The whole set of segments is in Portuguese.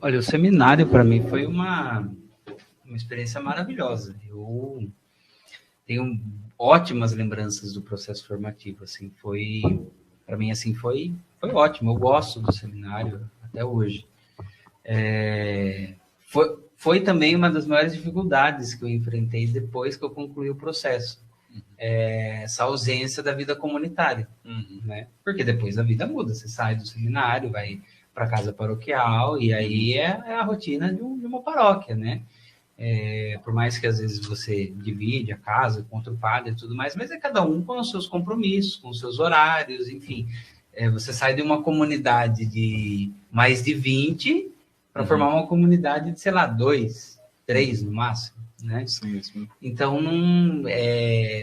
Olha, o seminário para mim foi uma experiência maravilhosa. Eu tenho ótimas lembranças do processo formativo, assim, para mim, assim, foi ótimo. Eu gosto do seminário até hoje. Foi também uma das maiores dificuldades que eu enfrentei depois que eu concluí o processo. Essa ausência da vida comunitária, né? Porque depois a vida muda, você sai do seminário, vai para casa paroquial, e aí é a rotina de uma paróquia, né? Por mais que às vezes você divide a casa com outro padre e tudo mais, mas é cada um com os seus compromissos, com os seus horários, enfim. Você sai de uma comunidade de mais de 20 para formar uma comunidade de, sei lá, 2, 3 no máximo, né? Sim. Então, não,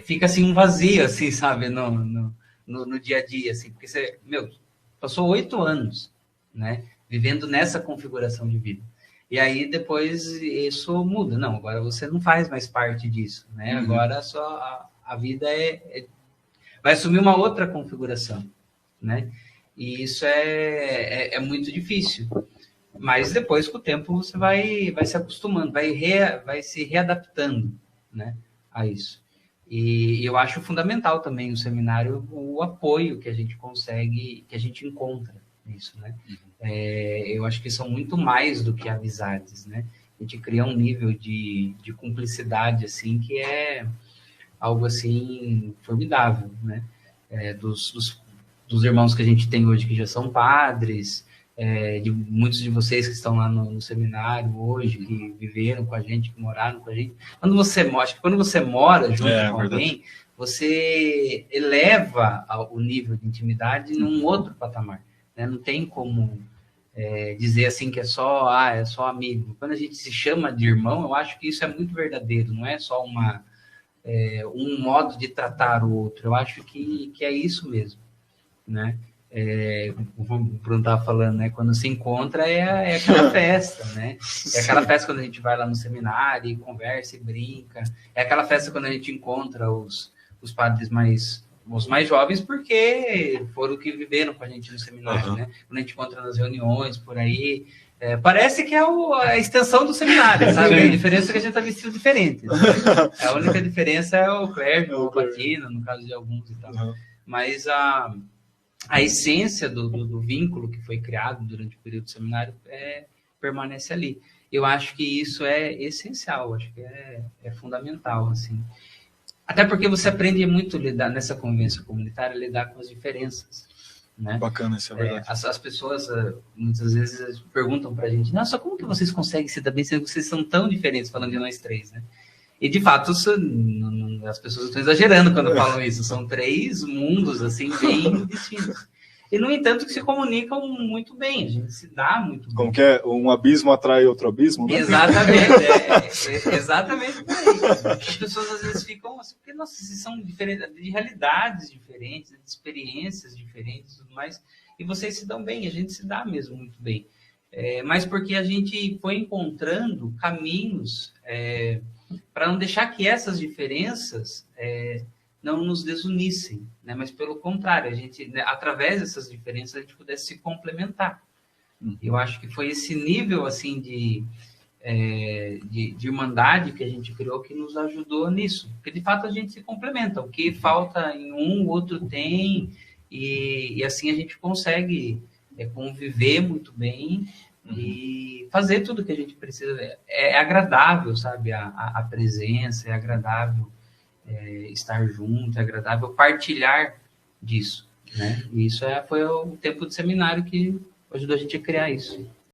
fica assim um vazio, assim, sabe, no dia a dia, assim, porque você, passou 8 anos, né, vivendo nessa configuração de vida. E aí, depois, isso muda. Não, agora você não faz mais parte disso, né? Agora só a vida vai assumir uma outra configuração, né? E isso é muito difícil. Mas depois, com o tempo, você vai se acostumando, vai se readaptando, né, a isso. E eu acho fundamental também o seminário, o apoio que a gente consegue, que a gente encontra nisso, né? Eu acho que são muito mais do que amizades, né? A gente cria um nível de cumplicidade, assim, que é algo, assim, formidável, né? Dos irmãos que a gente tem hoje que já são padres, de muitos de vocês que estão lá no seminário hoje, que viveram com a gente, que moraram com a gente. Quando você mora junto com alguém, você eleva o nível de intimidade num outro patamar, né? Não tem como dizer assim que é só amigo. Quando a gente se chama de irmão, eu acho que isso é muito verdadeiro, não é só um modo de tratar o outro. Eu acho que é isso mesmo, né? O Bruno estava falando, né? Quando se encontra é aquela festa, né? É aquela festa quando a gente vai lá no seminário e conversa e brinca. É aquela festa quando a gente encontra os padres os mais jovens, porque foram que viveram com a gente no seminário, né? Quando a gente encontra nas reuniões por aí, parece que é a extensão do seminário, sabe? A diferença é que a gente está vestido diferente, né? A única diferença é o clérigo, o batina, no caso de alguns e tal. Mas a essência do vínculo que foi criado durante o período do seminário permanece ali. Eu acho que isso é essencial, acho que é fundamental, assim. Até porque você aprende muito a lidar, nessa convivência comunitária, a lidar com as diferenças, né? Bacana, isso é verdade. As pessoas, muitas vezes, perguntam pra gente, nossa, como que vocês conseguem se dar bem, se vocês são tão diferentes, falando de nós três, né? E, de fato, as pessoas estão exagerando quando falam isso. São 3 mundos, assim, bem distintos. E, no entanto, que se comunicam muito bem. A gente se dá muito bem. Como que é? Um abismo atrai outro abismo, né? Exatamente. Exatamente por aí. As pessoas, às vezes, ficam assim, porque, nossa, são diferentes, de realidades diferentes, de experiências diferentes e tudo mais. E vocês se dão bem, a gente se dá mesmo muito bem. Mas porque a gente foi encontrando caminhos para não deixar que essas diferenças não nos desunissem, né? Mas pelo contrário, a gente, né, através dessas diferenças, a gente pudesse se complementar. Eu acho que foi esse nível assim de irmandade que a gente criou que nos ajudou nisso, porque de fato a gente se complementa, o que falta em um, o outro tem, e assim a gente consegue conviver muito bem e fazer tudo que a gente precisa. É agradável, sabe, a presença, é agradável estar junto, é agradável partilhar disso, né? E isso foi o tempo de seminário que ajudou a gente a criar isso.